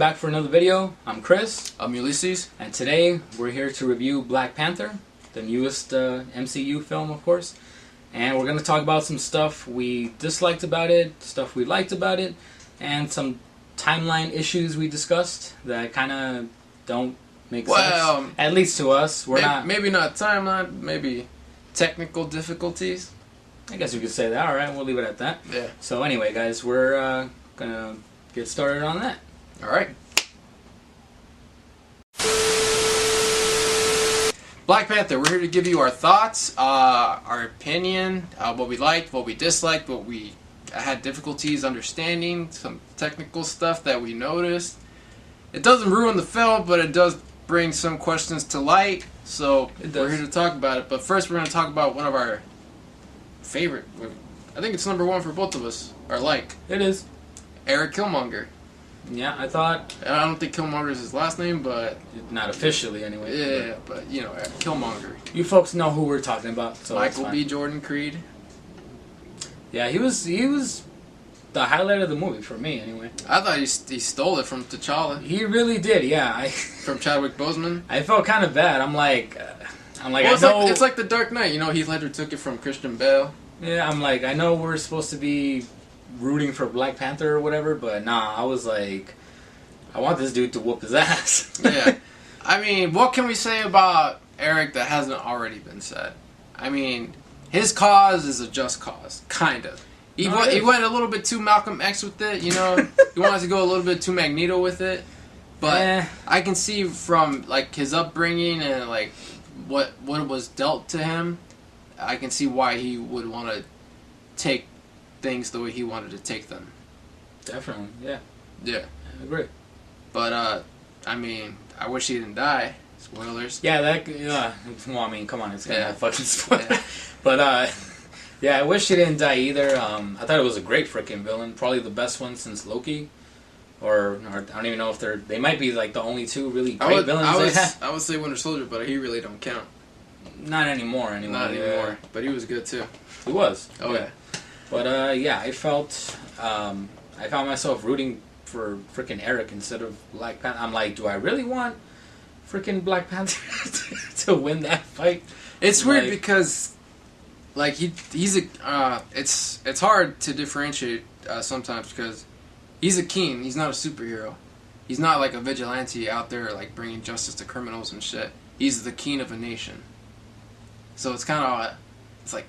back for another video. I'm Chris. I'm Ulysses. And today we're here to review Black Panther, the newest MCU film, of course. And we're going to talk about some stuff we disliked about it, stuff we liked about it, and some timeline issues we discussed that kind of don't make sense. At least to us. Maybe not timeline, maybe technical difficulties. I guess we could say that. Alright, we'll leave it at that. Yeah. So anyway, guys, we're going to get started on that. Alright. Black Panther, we're here to give you our thoughts, our opinion, what we liked, what we disliked, what we had difficulties understanding, some technical stuff that we noticed. It doesn't ruin the film, but it does bring some questions to light, so we're here to talk about it. But first we're going to talk about one of our favorite, I think it's number one for both of us, our like. It is. Eric Killmonger. Yeah, I thought... I don't think Killmonger is his last name, but... Not officially, anyway. Yeah, but you know, Killmonger. You folks know who we're talking about, so Michael B. Jordan Creed. Yeah, he was the highlight of the movie for me, anyway. I thought he stole it from T'Challa. He really did, yeah. From Chadwick Boseman. I felt kind of bad. I'm like, well, it's like The Dark Knight. You know, Heath Ledger took it from Christian Bale. Yeah, I'm like, I know we're supposed to be rooting for Black Panther or whatever, but nah, I was like, I want this dude to whoop his ass. Yeah. I mean, what can we say about Eric that hasn't already been said? I mean, his cause is a just cause, kind of. He went a little bit too Malcolm X with it, you know. He wanted to go a little bit too Magneto with it. But I can see from, like, his upbringing and, like, what was dealt to him, I can see why he would want to take things the way he wanted to take them. Definitely, yeah. Yeah. I agree. But, I mean, I wish he didn't die. Spoilers. Yeah, well, I mean, come on, it's gonna have fucking spoilers. Yeah. But, yeah, I wish he didn't die either. I thought it was a great freaking villain. Probably the best one since Loki. Or I don't even know if they might be, like, the only two really great villains they have. I would say Winter Soldier, but he really don't count. Not anymore, anyway. Not anymore. But he was good, too. He was. Oh, yeah. But, yeah, I found myself rooting for freaking Eric instead of Black Panther. I'm like, do I really want freaking Black Panther to win that fight? It's weird because, like, he's a, it's hard to differentiate sometimes because he's a king. He's not a superhero. He's not like a vigilante out there, like, bringing justice to criminals and shit. He's the king of a nation. So it's kind of, it's like,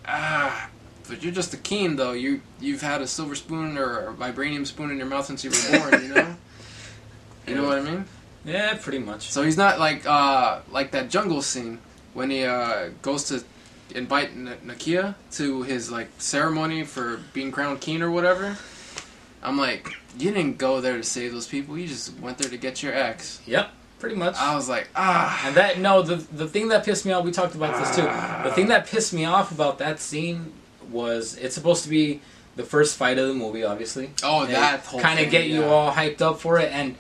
but you're just a king, though. You've had a silver spoon or a vibranium spoon in your mouth since you were born, you know? You know what I mean? Yeah, pretty much. So he's not like that jungle scene when he goes to invite Nakia to his, like, ceremony for being crowned king or whatever. I'm like, you didn't go there to save those people. You just went there to get your ex. Yep. Pretty much. I was like, And the thing that pissed me off, we talked about this too. The thing that pissed me off about that scene was it's supposed to be the first fight of the movie, obviously. Oh, that whole thing. Kind of get you all hyped up for it, and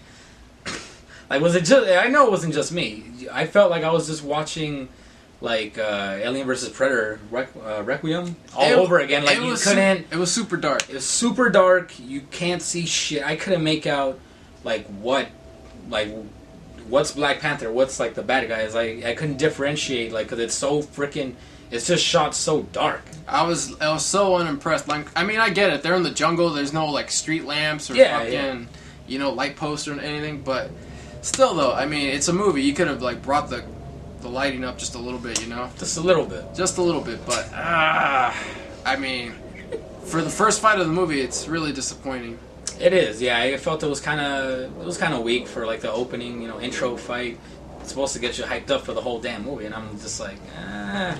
like, was it just? I know it wasn't just me. I felt like I was just watching, like, Alien vs. Predator Requiem all over again. Like, you couldn't. It was super dark. It was super dark. You can't see shit. I couldn't make out what's Black Panther, what's, like, the bad guys. I couldn't differentiate, like, because it's so freaking, it's just shot so dark. I was so unimpressed. Like, I mean, I get it. They're in the jungle. There's no, like, street lamps or fucking, you know, light posts or anything. But still, though, I mean, it's a movie. You could have, like, brought the lighting up just a little bit, you know? Just a little bit. Just a little bit. But, I mean, for the first fight of the movie, it's really disappointing. It is, yeah. I felt it was kind of weak for, like, the opening, you know, intro fight. It's supposed to get you hyped up for the whole damn movie, and I'm just like, that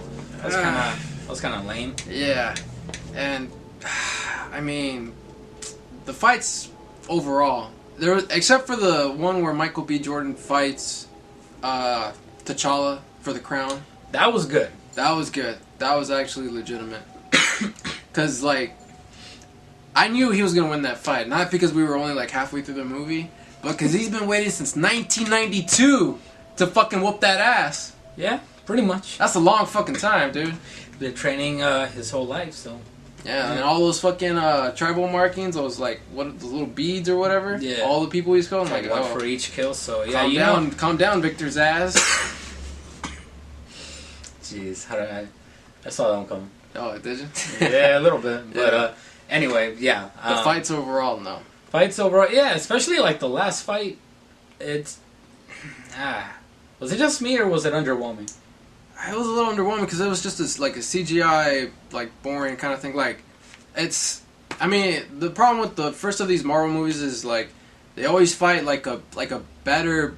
was kind of lame. Yeah, and I mean, the fights overall, except for the one where Michael B. Jordan fights T'Challa for the crown. That was good. That was good. That was actually legitimate. Because, like, I knew he was going to win that fight. Not because we were only, like, halfway through the movie, but because he's been waiting since 1992 to fucking whoop that ass. Yeah, pretty much. That's a long fucking time, dude. Been training his whole life, so. Yeah, and all those fucking tribal markings, those like those little beads or whatever. Yeah. All the people he's killing, like one for each kill. So yeah, calm down, Victor's ass. Jeez, I saw that one coming. Oh, did you? Yeah, a little bit. But anyway, yeah. The fights overall, no. Fights overall, yeah. Especially like the last fight. It's was it just me or was it underwhelming? It was a little underwhelming because it was just this like a CGI like boring kind of thing. Like it's, I mean, the problem with the first of these Marvel movies is like they always fight like a better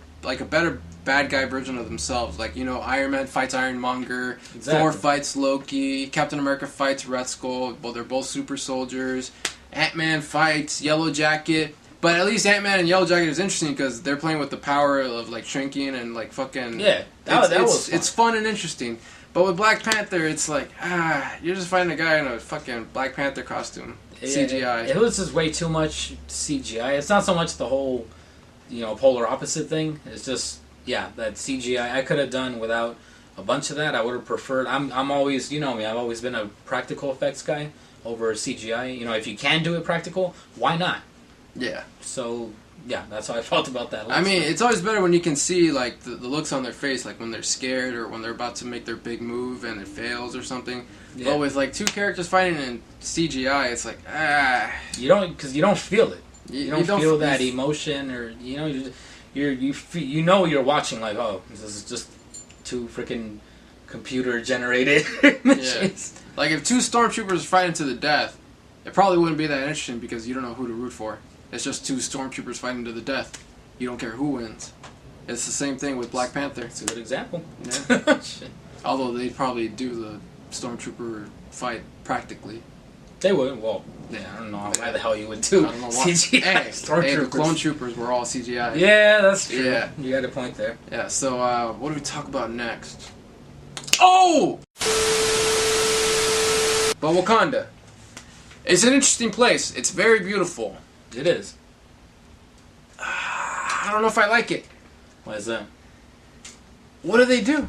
bad guy version of themselves. Like, you know, Iron Man fights Ironmonger, exactly. Thor fights Loki, Captain America fights Red Skull. Well, they're both super soldiers. Ant-Man fights Yellow Jacket. But at least Ant-Man and Yellow Jacket is interesting because they're playing with the power of like shrinking and like fucking... Yeah, that was fun. It's fun and interesting. But with Black Panther, it's like, you're just fighting a guy in a fucking Black Panther costume. CGI. It was just way too much CGI. It's not so much the whole, polar opposite thing. It's just, that CGI. I could have done without a bunch of that. I would have preferred... I'm always, you know me, I've always been a practical effects guy over CGI. If you can do it practical, why not? Yeah. So, that's how I felt about that. I mean, it's always better when you can see, like, the looks on their face, like, when they're scared or when they're about to make their big move and it fails or something. Yeah. But with, like, two characters fighting in CGI, it's like, You don't feel it. You don't feel that emotion or, you're watching, like, oh, this is just two freaking computer-generated images. Yeah. Like, if two stormtroopers fighting to the death, it probably wouldn't be that interesting because you don't know who to root for. It's just two stormtroopers fighting to the death. You don't care who wins. It's the same thing with Black Panther. It's a good example. Yeah. Although they'd probably do the stormtrooper fight practically. They would. Well, I don't know why the hell you would do CGI. Hey, the clone troopers were all CGI. Yeah, that's true. Yeah. You got a point there. Yeah, so what do we talk about next? Oh! But Wakanda. It's an interesting place. It's very beautiful. It is. I don't know if I like it. Why is that? What do they do?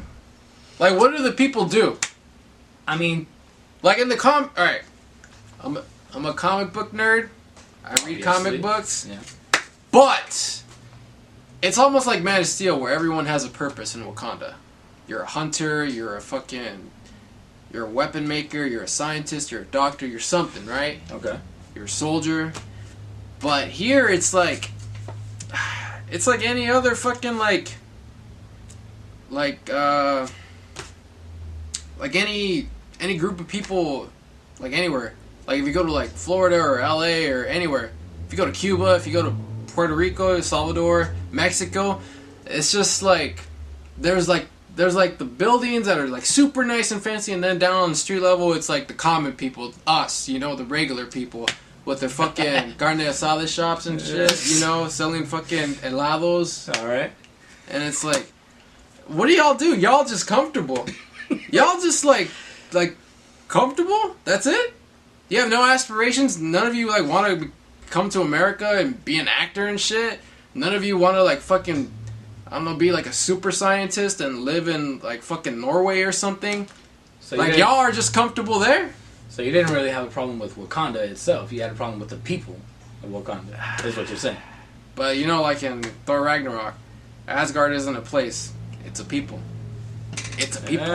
Like, what do the people do? I mean, like in the Alright. I'm a comic book nerd. I read comic books. Yeah. But it's almost like Man of Steel where everyone has a purpose in Wakanda. You're a hunter, you're a weapon maker, you're a scientist, you're a doctor, you're something, right? Okay. You're a soldier. But here it's like any other fucking like any group of people, like anywhere. Like if you go to like Florida or LA or anywhere, if you go to Cuba, if you go to Puerto Rico, El Salvador, Mexico, it's just like there's like the buildings that are like super nice and fancy, and then down on the street level it's like the common people, us, the regular people with their fucking carne asada shops and shit, selling fucking helados. Alright. And it's like, what do y'all do? Y'all just comfortable. Y'all just like comfortable? That's it? You have no aspirations? None of you like want to come to America and be an actor and shit? None of you want to like fucking, I don't know, be like a super scientist and live in like fucking Norway or something? So like y'all are just comfortable there? So you didn't really have a problem with Wakanda itself. You had a problem with the people of Wakanda, is what you're saying. But like in Thor Ragnarok, Asgard isn't a place. It's a people. It's a people.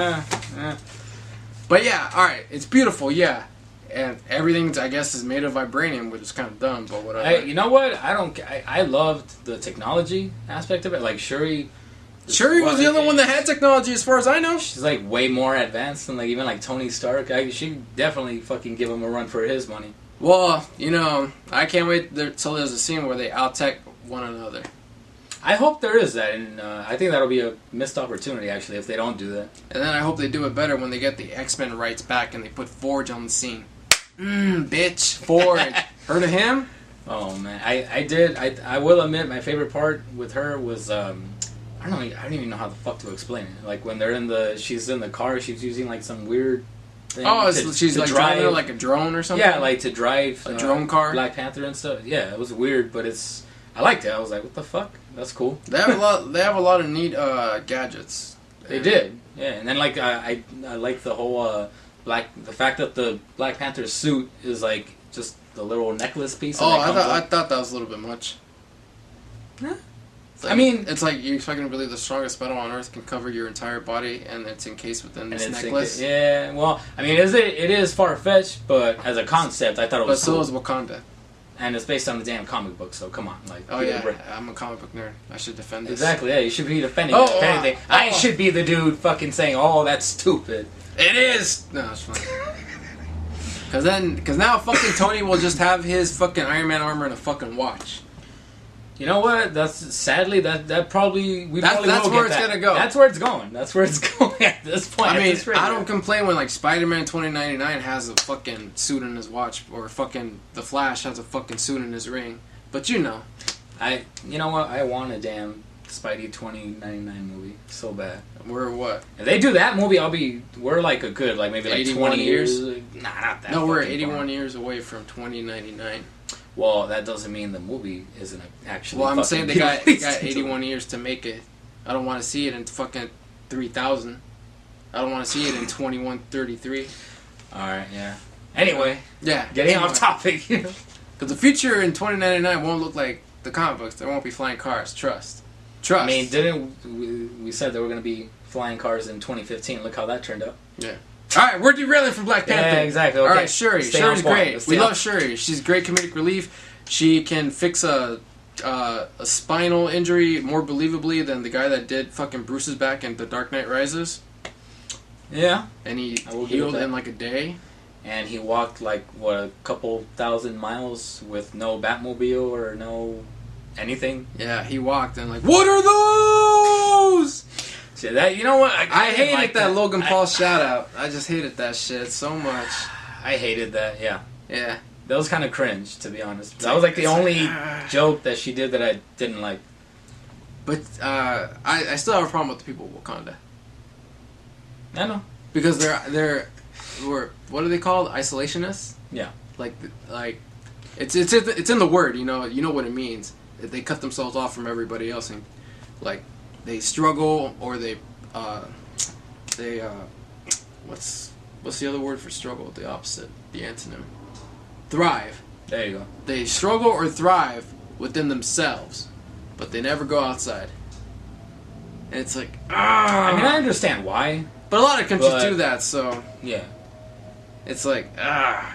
But yeah, alright. It's beautiful, yeah. And everything, I guess, is made of vibranium, which is kind of dumb, but whatever. You know what? I loved the technology aspect of it. Like, Shuri was the only one that had technology, as far as I know. She's, like, way more advanced than, like, even, like, Tony Stark. She definitely fucking give him a run for his money. Well, I can't wait till there's a scene where they out-tech one another. I hope there is that, and I think that'll be a missed opportunity, actually, if they don't do that. And then I hope they do it better when they get the X-Men rights back and they put Forge on the scene. Bitch, Forge. Heard of him? Oh, man. I will admit, my favorite part with her was, I don't even know how the fuck to explain it. Like, when she's in the car, she's using, like, some weird thing. Oh, she's like driving like a drone or something? Yeah, like to drive a drone car. Black Panther and stuff. Yeah, it was weird, but I liked it. I was like, what the fuck? That's cool. They have a lot of neat gadgets. They did. Yeah, and then like I like the whole the fact that the Black Panther suit is like just the little necklace piece. Oh, I thought that was a little bit much. Huh? Like, I mean, it's like you're expecting to believe the strongest metal on Earth can cover your entire body, and it's encased within this necklace. Yeah, well, I mean, it is far fetched, but as a concept, I thought it was. But cool. so is Wakanda. And it's based on the damn comic book, so come on, like. Oh yeah, I'm a comic book nerd. I should defend this. Exactly. Yeah, you should be defending it. If anything, I should be the dude fucking saying, "Oh, that's stupid." It is. No, it's fine. Because now fucking Tony will just have his fucking Iron Man armor and a fucking watch. You know what? That's sadly that probably that's where it's gonna go. That's where it's going. That's where it's going at this point. I mean, I don't complain when like Spider-Man 2099 has a fucking suit in his watch, or fucking The Flash has a fucking suit in his ring. But you know what? I want a damn Spidey 2099 movie so bad. We're what? If they do that movie, we're like a good like maybe like 20 years. Nah, not that. No, we're 81 years away from 2099. Well, that doesn't mean the movie isn't actually. Well, I'm saying they got 81 years to make it. I don't want to see it in fucking 3000. I don't want to see it in 2133. All right, yeah. Anyway, getting off topic. Because the future in 2099 won't look like the comic books. There won't be flying cars. Trust. I mean, didn't we said there were going to be flying cars in 2015? Look how that turned out. Yeah. All right, we're derailing from Black Panther. Yeah, exactly. Okay. All right, Shuri. Shuri's great. We love Shuri. She's great comedic relief. She can fix a spinal injury more believably than the guy that did fucking Bruce's back in The Dark Knight Rises. Yeah. And he healed in like a day. And he walked like, what, a couple thousand miles with no Batmobile or no anything? Yeah, he walked and like, what are those? So that, you know what? I hated like that Logan Paul shout out. I just hated that shit so much. I hated that, yeah. Yeah. That was kind of cringe, to be honest. That was like the only joke that she did that I didn't like. But I still have a problem with the people of Wakanda. I know. Because they're what are they called? Isolationists? Yeah. Like it's in the word, you know what it means. They cut themselves off from everybody else and like they struggle or they what's the other word for struggle? The opposite, the antonym. Thrive. There you go. They struggle or thrive within themselves, but they never go outside. And it's like, I mean, I understand why. But a lot of countries do that, so... Yeah. It's like, God,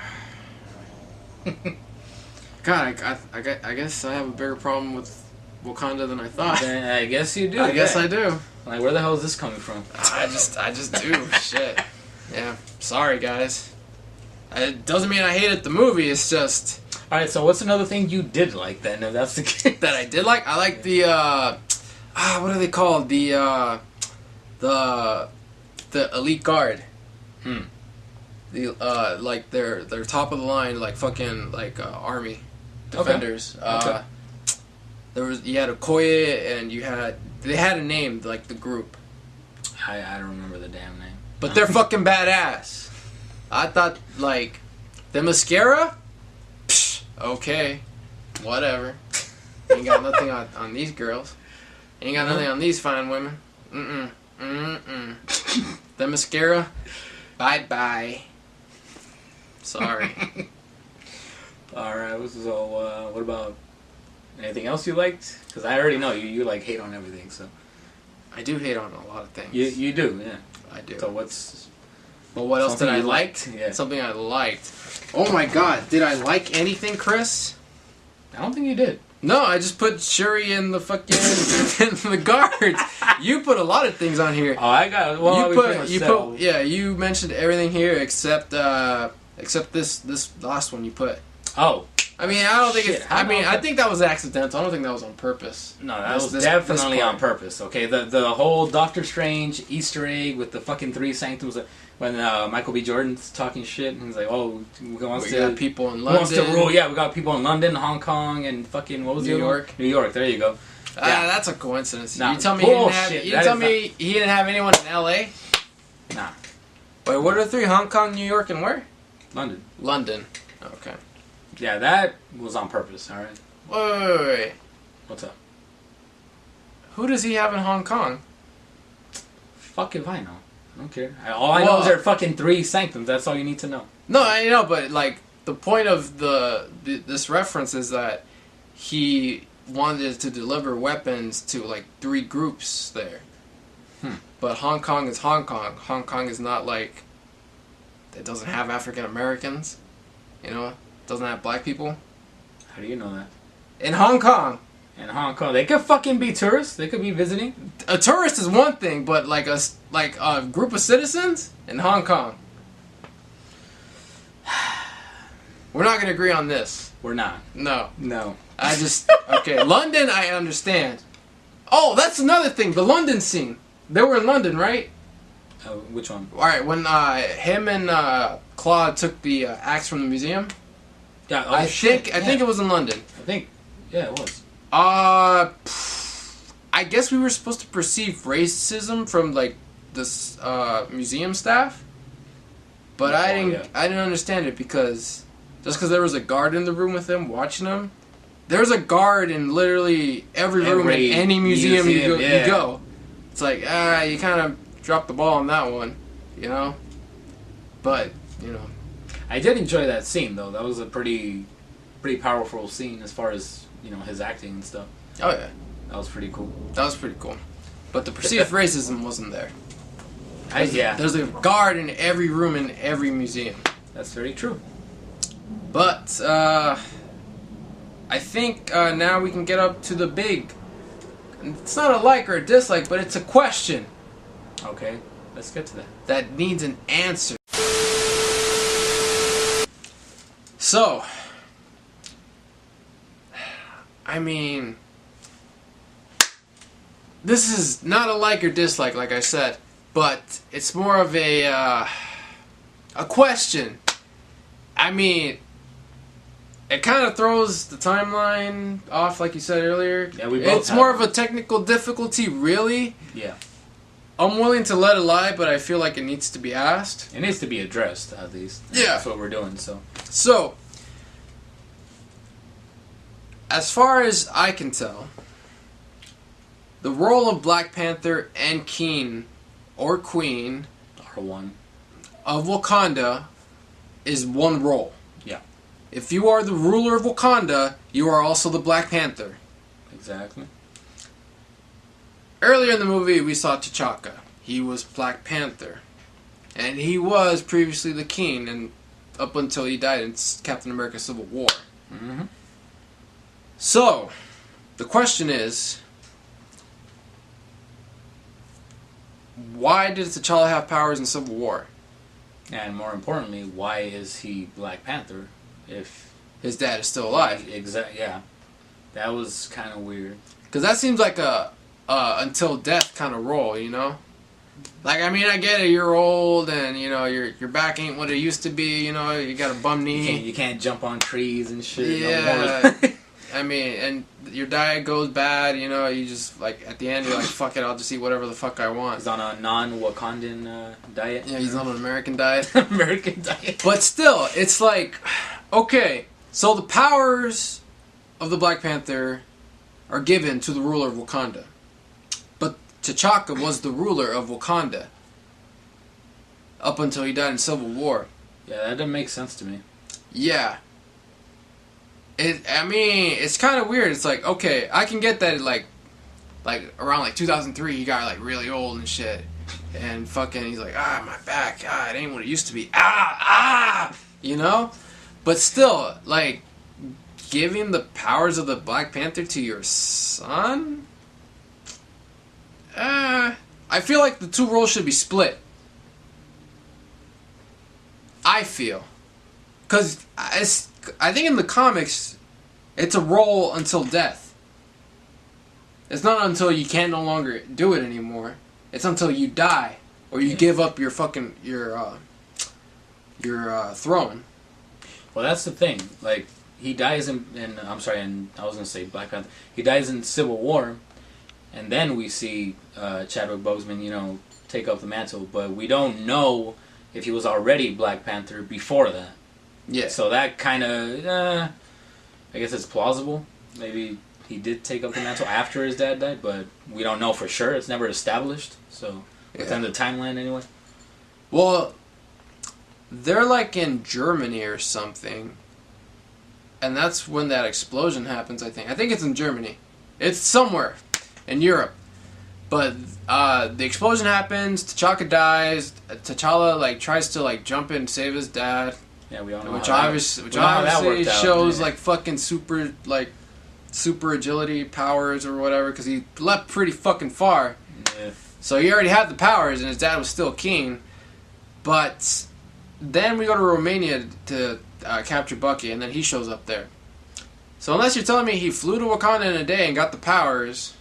I guess I have a bigger problem with Wakanda than I thought. I guess you do. I guess I do. Like, where the hell is this coming from? I just do. Shit. Yeah. Sorry, guys. It doesn't mean I hated the movie, it's just... Alright, so what's another thing you did like then, if that's the case? That I did like? I like the, what are they called? The elite guard. The, like, they're top of the line, like, fucking, like, army defenders. Okay. You had Okoye, and they had a name, like, the group. I don't remember the damn name. But they're fucking badass. I thought, like, the mascara? Psh, okay. Whatever. Ain't got nothing on these girls. Ain't got nothing on these fine women. The mascara? Bye-bye. Sorry. Alright, so, what about anything else you liked? Because I already know you like hate on everything, so. I do hate on a lot of things. You do, yeah. I do. So what's... But what else did I like? Yeah. Something I liked. Oh my god, did I like anything, Chris? I don't think you did. No, I just put Shuri in the fucking in the guards. You put a lot of things on here. Oh, I got. Well, you mentioned everything here except this last one you put. Oh. I mean, I don't think it's... I think that was accidental. I don't think that was on purpose. No, that was definitely on purpose, okay? The whole Doctor Strange Easter egg with the fucking three sanctums... When Michael B. Jordan's talking shit, and he's like, "Oh, we got people in London. Wants to rule, yeah. We got people in London, Hong Kong, and fucking what was New York? New York. There you go. Yeah, that's a coincidence. Nah, you tell me he didn't have anyone in L.A. Nah. Wait, what are the three? Hong Kong, New York, and where? London. London. Okay. Yeah, that was on purpose. All right. Wait. What's up? Who does he have in Hong Kong? Fuck if I know. Okay. All I know is there are fucking 3 sanctums. That's all you need to know. No, I know, but like the point of this reference is that he wanted to deliver weapons to like 3 groups there. But Hong Kong is Hong Kong. Hong Kong is not like it doesn't have African Americans. You know, it doesn't have black people. How do you know that? In Hong Kong. In Hong Kong, they could fucking be tourists. They could be visiting. A tourist is one thing, but like a group of citizens in Hong Kong. We're not gonna agree on this. We're not. No. I just okay. London, I understand. Oh, that's another thing. The London scene. They were in London, right? Which one? All right, when him and Claude took the axe from the museum. Yeah, I think it was in London. Yeah, it was. I guess we were supposed to perceive racism from like this museum staff, but I didn't understand it because there was a guard in the room with him watching him. There's a guard in literally every room in any museum you go. It's like you kind of dropped the ball on that one, you know. But you know, I did enjoy that scene though. That was a pretty powerful scene as far as his acting and stuff. Oh yeah, that was pretty cool. But the perceived racism wasn't there. There's a guard in every room in every museum. That's very true. But I think now we can get up to the big. It's not a like or a dislike, but it's a question. Okay, let's get to that. That needs an answer. So, I mean, this is not a like or dislike, like I said, but it's more of a question. I mean, it kind of throws the timeline off, like you said earlier. Yeah, it's more of a technical difficulty, really. Yeah. I'm willing to let it lie, but I feel like it needs to be asked. It needs to be addressed, at least. Yeah. That's what we're doing, so. So, as far as I can tell, the role of Black Panther and King, or Queen, or one, of Wakanda is one role. Yeah. If you are the ruler of Wakanda, you are also the Black Panther. Exactly. Earlier in the movie, we saw T'Chaka. He was Black Panther. And he was previously the King, and up until he died in Captain America Civil War. Mm-hmm. So, the question is, why did T'Challa have powers in Civil War? And more importantly, why is he Black Panther if his dad is still alive? Exactly. Yeah, that was kind of weird. Because that seems like a until death kind of role, you know. Like, I mean, I get it. You're old, and your back ain't what it used to be. You know, you got a bum knee. You can't jump on trees and shit. Yeah. No more. I mean, and your diet goes bad. You know, you just like at the end you're like, fuck it, I'll just eat whatever the fuck I want. He's on a non-Wakandan diet. Yeah, he's on an American diet. American diet. But still, it's like, okay, so the powers of the Black Panther are given to the ruler of Wakanda. But T'Chaka was the ruler of Wakanda up until he died in Civil War. Yeah, that doesn't make sense to me. Yeah. It's kind of weird. It's like, okay, I can get that like around 2003 he got like really old and shit. And fucking he's like, my back, it ain't what it used to be. You know? But still, like, giving the powers of the Black Panther to your son? I feel like the two roles should be split. I feel. Because I think in the comics, it's a role until death. It's not until you can no longer do it anymore. It's until you die or you give up your fucking your throne. Well, that's the thing. Like, he dies in I was gonna say Black Panther. He dies in Civil War, and then we see Chadwick Boseman, take up the mantle. But we don't know if he was already Black Panther before that. Yeah. So that kind of, I guess it's plausible. Maybe he did take up the mantle after his dad died, but we don't know for sure. It's never established. So within the timeline, anyway. Well, they're like in Germany or something. And that's when that explosion happens, I think. I think it's in Germany. It's somewhere in Europe. But the explosion happens, T'Chaka dies, T'Challa like tries to like jump in and save his dad. Yeah, we all know which how obviously that shows like fucking super agility powers or whatever, because he leapt pretty fucking far. Yeah. So he already had the powers, and his dad was still king. But then we go to Romania to capture Bucky, and then he shows up there. So unless you're telling me he flew to Wakanda in a day and got the powers...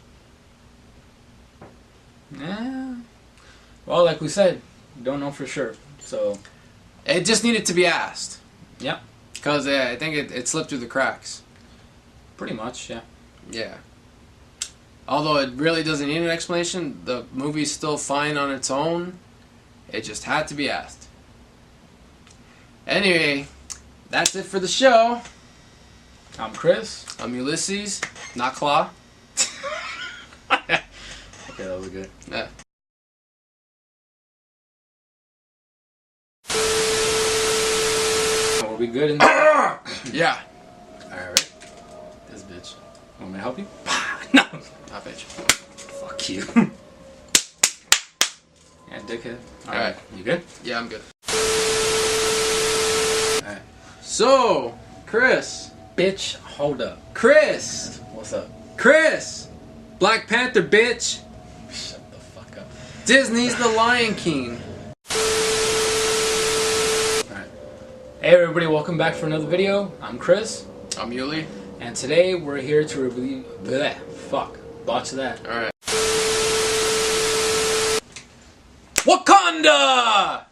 Yeah. Well, like we said, don't know for sure. So it just needed to be asked. Yeah. Because I think it slipped through the cracks. Pretty much, yeah. Yeah. Although it really doesn't need an explanation, the movie's still fine on its own. It just had to be asked. Anyway, that's it for the show. I'm Chris. I'm Ulysses, not Claw. Okay, that was good. Yeah. Are we good in there? Yeah. Alright. This bitch. Want me to help you? No. Not bitch. Fuck you. Yeah, dickhead. Alright. You good? Yeah, I'm good. Alright. So, Chris. Bitch, hold up. Chris. What's up? Chris. Black Panther, bitch. Shut the fuck up. Disney's The Lion King. Alright. Hey everybody, welcome back for another video. I'm Chris. I'm Uly. And today we're here to review... Bleh, fuck. Botch that. Alright. Wakanda!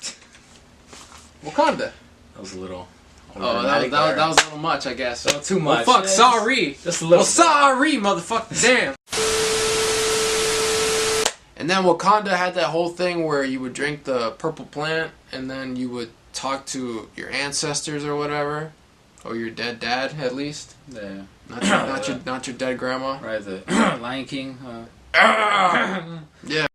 Wakanda. That was a little... Oh, that was a little much, I guess. A little too much. Well, fuck, Yeah, sorry. Just a little Well, sorry, motherfucker. Damn. And then Wakanda had that whole thing where you would drink the purple plant, and then you would talk to your ancestors or whatever, or your dead dad at least. Yeah. Not your dead grandma. Right, the Lion King. Yeah.